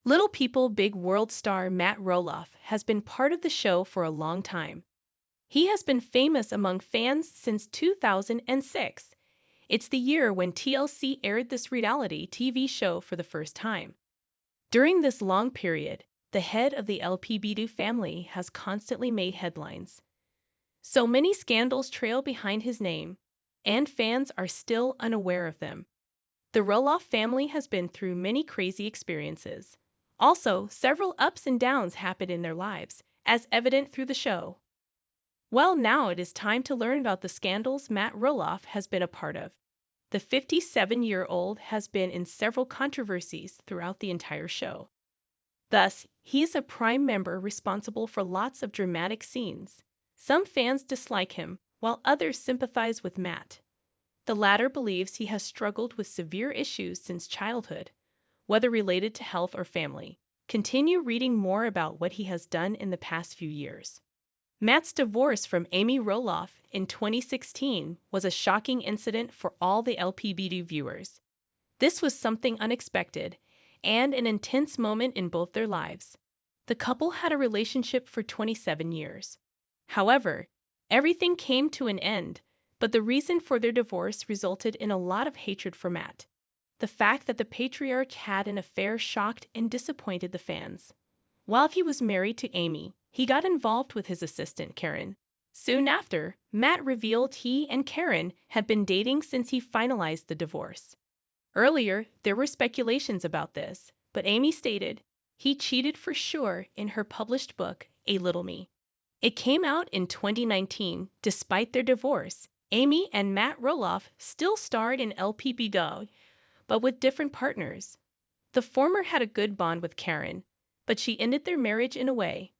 Little People Big World star Matt Roloff has been part of the show for a long time. He has been famous among fans since 2006. It's the year when TLC aired this reality TV show for the first time. During this long period, the head of the LPBW family has constantly made headlines. So many scandals trail behind his name, and fans are still unaware of them. The Roloff family has been through many crazy experiences. Also, several ups and downs happened in their lives, as evident through the show. Well, now it is time to learn about the scandals Matt Roloff has been a part of. The 57-year-old has been in several controversies throughout the entire show. Thus, he is a prime member responsible for lots of dramatic scenes. Some fans dislike him, while others sympathize with Matt. The latter believes he has struggled with severe issues since childhood, whether related to health or family. Continue reading more about what he has done in the past few years. Matt's divorce from Amy Roloff in 2016 was a shocking incident for all the LPBW viewers. This was something unexpected and an intense moment in both their lives. The couple had a relationship for 27 years. However, everything came to an end, but the reason for their divorce resulted in a lot of hatred for Matt. The fact that the patriarch had an affair shocked and disappointed the fans. While he was married to Amy, he got involved with his assistant, Karen. Soon after, Matt revealed he and Karen had been dating since he finalized the divorce. Earlier, there were speculations about this, but Amy stated he cheated for sure in her published book, A Little Me. It came out in 2019. Despite their divorce, Amy and Matt Roloff still starred in LPBW, but with different partners. The former had a good bond with Karen, but she ended their marriage in a way.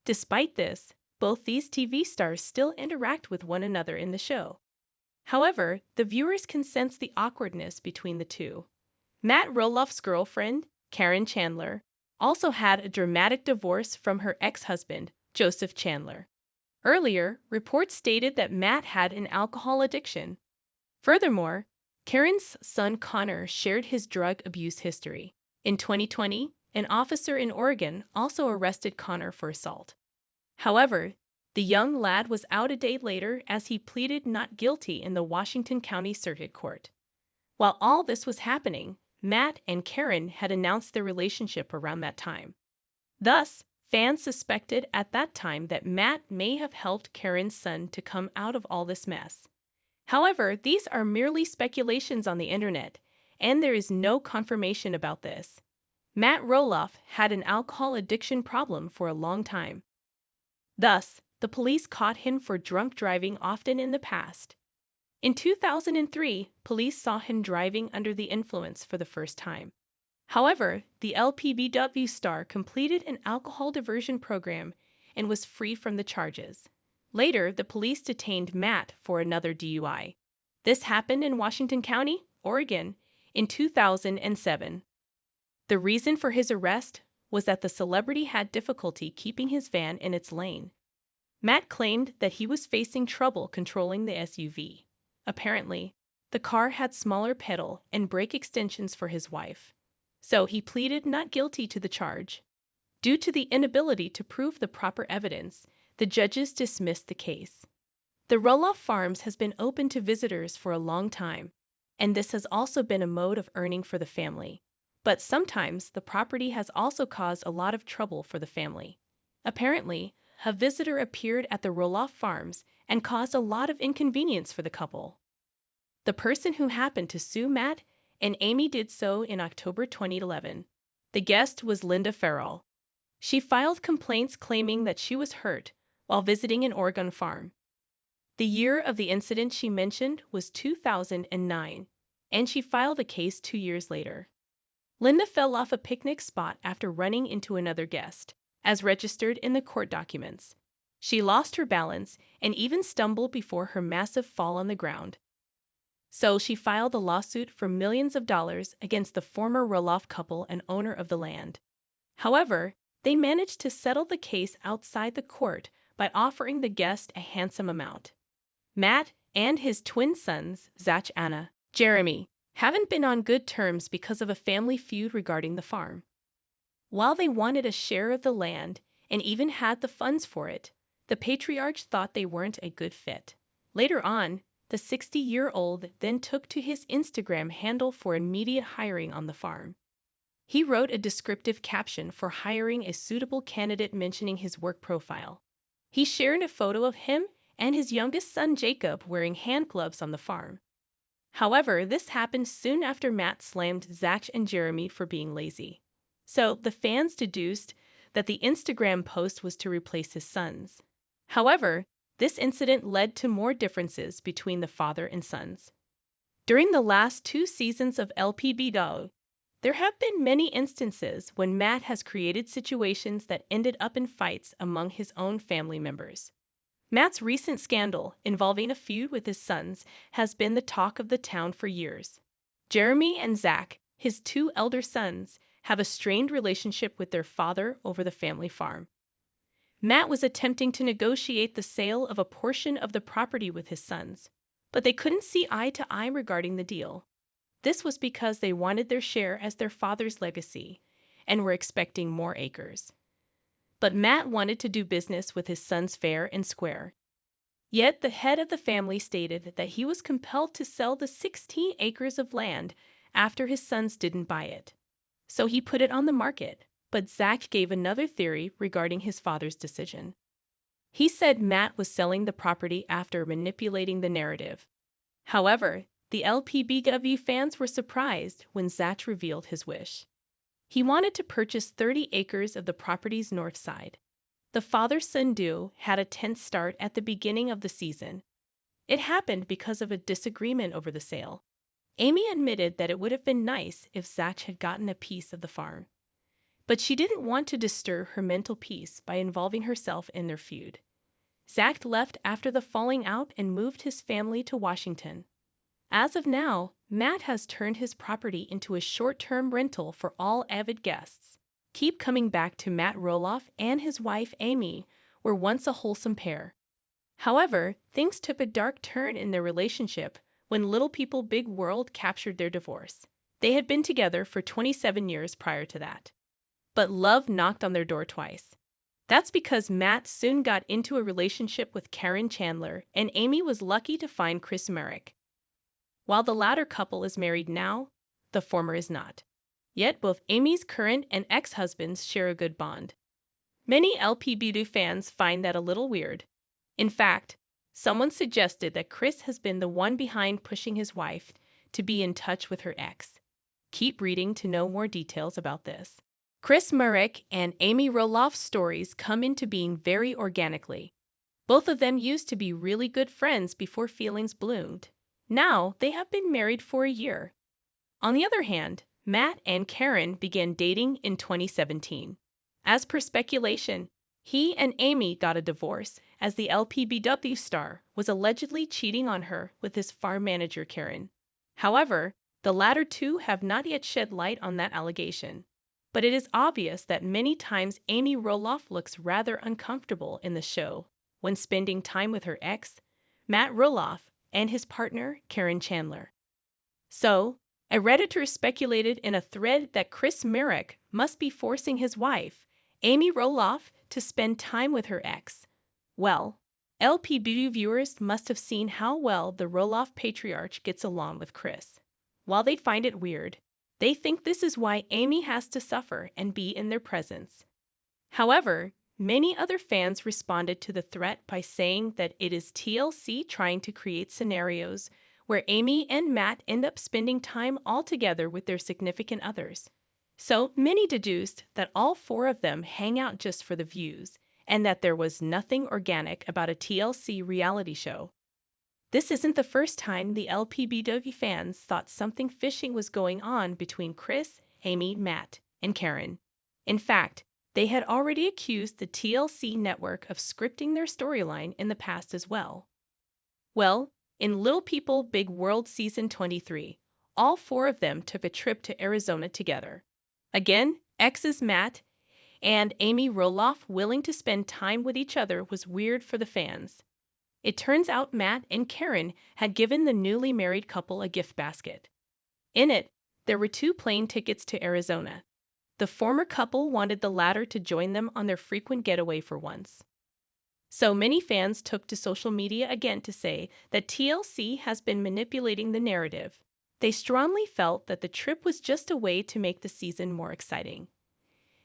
Despite this, both these TV stars still interact with one another in the show. However, the viewers can sense the awkwardness between the two. Matt Roloff's girlfriend, Karen Chandler, also had a dramatic divorce from her ex-husband, Joseph Chandler. Earlier, reports stated that Matt had an alcohol addiction. Furthermore, Karen's son Connor shared his drug abuse history. In 2020, an officer in Oregon also arrested Connor for assault. However, the young lad was out a day later as he pleaded not guilty in the Washington County Circuit Court. While all this was happening, Matt and Karen had announced their relationship around that time. Thus, fans suspected at that time that Matt may have helped Karen's son to come out of all this mess. However, these are merely speculations on the internet, and there is no confirmation about this. Matt Roloff had an alcohol addiction problem for a long time. Thus, the police caught him for drunk driving often in the past. In 2003, police saw him driving under the influence for the first time. However, the LPBW star completed an alcohol diversion program and was free from the charges. Later, the police detained Matt for another DUI. This happened in Washington County, Oregon, in 2007. The reason for his arrest was that the celebrity had difficulty keeping his van in its lane. Matt claimed that he was facing trouble controlling the SUV. Apparently, the car had smaller pedal and brake extensions for his wife. So he pleaded not guilty to the charge. Due to the inability to prove the proper evidence, the judges dismissed the case. The Roloff Farms has been open to visitors for a long time, and this has also been a mode of earning for the family. But sometimes the property has also caused a lot of trouble for the family. Apparently, a visitor appeared at the Roloff Farms and caused a lot of inconvenience for the couple. The person who happened to sue Matt and Amy did so in October 2011. The guest was Linda Farrell. She filed complaints claiming that she was hurt while visiting an Oregon farm. The year of the incident she mentioned was 2009, and she filed a case 2 years later. Linda fell off a picnic spot after running into another guest, as registered in the court documents. She lost her balance and even stumbled before her massive fall on the ground. So she filed a lawsuit for millions of dollars against the former Roloff couple and owner of the land. However, they managed to settle the case outside the court by offering the guest a handsome amount. Matt and his twin sons, Zach and Jeremy, haven't been on good terms because of a family feud regarding the farm. While they wanted a share of the land and even had the funds for it, the patriarch thought they weren't a good fit. Later on, the 60-year-old then took to his Instagram handle for immediate hiring on the farm. He wrote a descriptive caption for hiring a suitable candidate mentioning his work profile. He shared a photo of him and his youngest son Jacob wearing hand gloves on the farm. However, this happened soon after Matt slammed Zach and Jeremy for being lazy. So the fans deduced that the Instagram post was to replace his sons. However, this incident led to more differences between the father and sons. During the last 2 seasons of LPBW, there have been many instances when Matt has created situations that ended up in fights among his own family members. Matt's recent scandal involving a feud with his sons has been the talk of the town for years. Jeremy and Zach, his 2 elder sons, have a strained relationship with their father over the family farm. Matt was attempting to negotiate the sale of a portion of the property with his sons, but they couldn't see eye to eye regarding the deal. This was because they wanted their share as their father's legacy and were expecting more acres. But Matt wanted to do business with his sons fair and square. Yet the head of the family stated that he was compelled to sell the 16 acres of land after his sons didn't buy it. So he put it on the market, but Zach gave another theory regarding his father's decision. He said Matt was selling the property after manipulating the narrative. However, the LPBW fans were surprised when Zach revealed his wish. He wanted to purchase 30 acres of the property's north side. The father-son duo had a tense start at the beginning of the season. It happened because of a disagreement over the sale. Amy admitted that it would have been nice if Zach had gotten a piece of the farm. But she didn't want to disturb her mental peace by involving herself in their feud. Zach left after the falling out and moved his family to Washington. As of now, Matt has turned his property into a short-term rental for all avid guests. Keep coming back to Matt Roloff and his wife Amy were once a wholesome pair. However, things took a dark turn in their relationship when Little People Big World captured their divorce. They had been together for 27 years prior to that. But love knocked on their door twice. That's because Matt soon got into a relationship with Karen Chandler, and Amy was lucky to find Chris Merrick. While the latter couple is married now, the former is not. Yet both Amy's current and ex-husbands share a good bond. Many LPBW fans find that a little weird. In fact, someone suggested that Chris has been the one behind pushing his wife to be in touch with her ex. Keep reading to know more details about this. Chris Merrick and Amy Roloff's stories come into being very organically. Both of them used to be really good friends before feelings bloomed. Now, they have been married for a year. On the other hand, Matt and Karen began dating in 2017. As per speculation, he and Amy got a divorce as the LPBW star was allegedly cheating on her with his farm manager Karen. However, the latter two have not yet shed light on that allegation. But it is obvious that many times Amy Roloff looks rather uncomfortable in the show when spending time with her ex, Matt Roloff, and his partner, Karen Chandler. So, a Redditor speculated in a thread that Chris Merrick must be forcing his wife, Amy Roloff, to spend time with her ex. Well, LPBW viewers must have seen how well the Roloff patriarch gets along with Chris. While they find it weird, they think this is why Amy has to suffer and be in their presence. However, many other fans responded to the threat by saying that it is TLC trying to create scenarios where Amy and Matt end up spending time all together with their significant others. So many deduced that all 4 of them hang out just for the views, and that there was nothing organic about a TLC reality show. This isn't the first time the LPBW fans thought something fishy was going on between Chris, Amy, Matt, and Karen. In fact, they had already accused the TLC network of scripting their storyline in the past as well. Well, in Little People Big World Season 23, all 4 of them took a trip to Arizona together. Again, exes Matt and Amy Roloff willing to spend time with each other was weird for the fans. It turns out Matt and Karen had given the newly married couple a gift basket. In it, there were 2 plane tickets to Arizona. The former couple wanted the latter to join them on their frequent getaway for once. So many fans took to social media again to say that TLC has been manipulating the narrative. They strongly felt that the trip was just a way to make the season more exciting.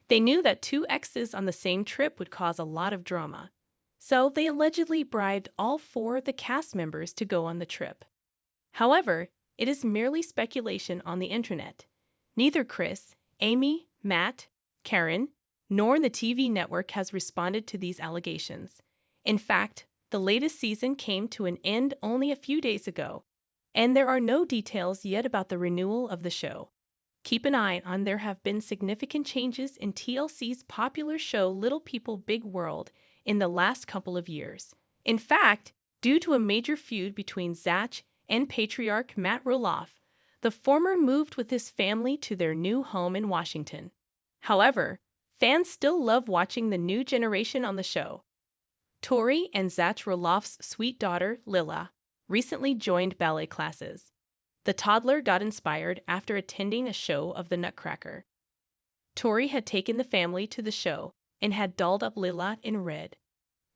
They knew that two exes on the same trip would cause a lot of drama, so they allegedly bribed all four of the cast members to go on the trip. However, it is merely speculation on the internet. Neither Chris, Amy, Matt, Karen, nor the TV network has responded to these allegations. In fact, the latest season came to an end only a few days ago, and there are no details yet about the renewal of the show. Keep an eye on there have been significant changes in TLC's popular show Little People Big World in the last couple of years. In fact, due to a major feud between Zach and patriarch Matt Roloff, the former moved with his family to their new home in Washington. However, fans still love watching the new generation on the show. Tori and Zach Roloff's sweet daughter, Lila, recently joined ballet classes. The toddler got inspired after attending a show of the Nutcracker. Tori had taken the family to the show and had dolled up Lila in red.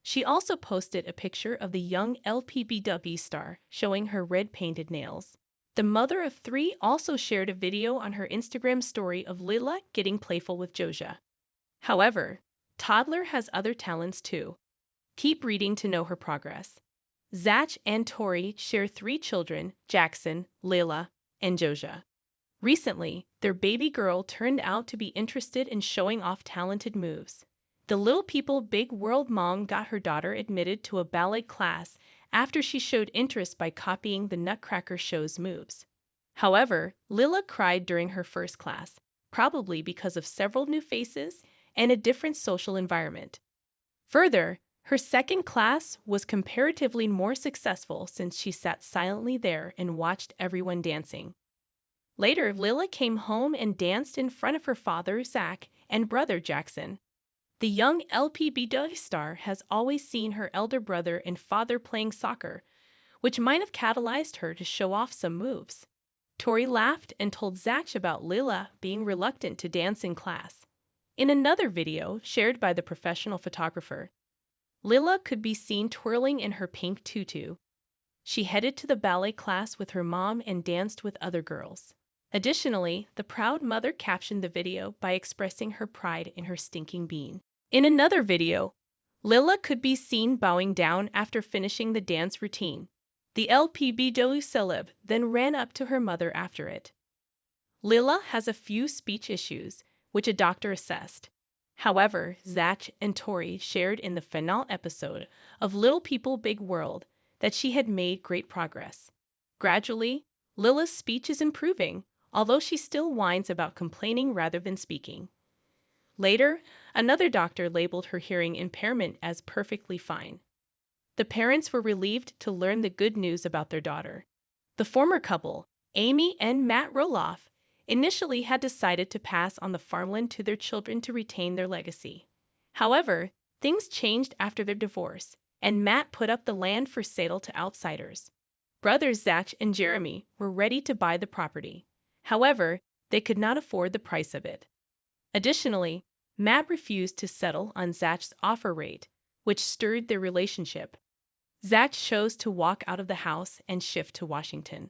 She also posted a picture of the young LPBW star showing her red-painted nails. The mother of three also shared a video on her Instagram story of Lila getting playful with Joja. However, toddler has other talents too. Keep reading to know her progress. Zach and Tori share 3 children, Jackson, Lila, and Joja. Recently, their baby girl turned out to be interested in showing off talented moves. The Little People Big World mom got her daughter admitted to a ballet class after she showed interest by copying the Nutcracker show's moves. However, Lila cried during her first class, probably because of several new faces and a different social environment. Further, her second class was comparatively more successful since she sat silently there and watched everyone dancing. Later, Lila came home and danced in front of her father, Zach, and brother, Jackson. The young LPBW star has always seen her elder brother and father playing soccer, which might have catalyzed her to show off some moves. Tori laughed and told Zach about Lila being reluctant to dance in class. In another video shared by the professional photographer, Lila could be seen twirling in her pink tutu. She headed to the ballet class with her mom and danced with other girls. Additionally, the proud mother captioned the video by expressing her pride in her stinking bean. In another video, Lila could be seen bowing down after finishing the dance routine. The LPBW celeb then ran up to her mother after it. Lila has a few speech issues, which a doctor assessed. However, Zach and Tori shared in the finale episode of Little People Big World that she had made great progress. Gradually, Lila's speech is improving, although she still whines about complaining rather than speaking. Later, another doctor labeled her hearing impairment as perfectly fine. The parents were relieved to learn the good news about their daughter. The former couple, Amy and Matt Roloff, initially had decided to pass on the farmland to their children to retain their legacy. However, things changed after their divorce, and Matt put up the land for sale to outsiders. Brothers Zach and Jeremy were ready to buy the property. However, they could not afford the price of it. Additionally, Matt refused to settle on Zach's offer rate, which stirred their relationship. Zach chose to walk out of the house and shift to Washington.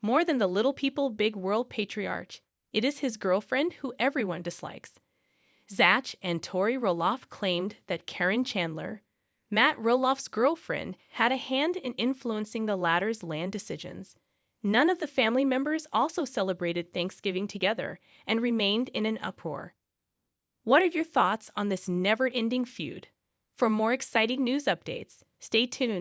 More than the Little People Big World patriarch, it is his girlfriend who everyone dislikes. Zach and Tori Roloff claimed that Karen Chandler, Matt Roloff's girlfriend, had a hand in influencing the latter's land decisions. None of the family members also celebrated Thanksgiving together and remained in an uproar. What are your thoughts on this never-ending feud? For more exciting news updates, stay tuned.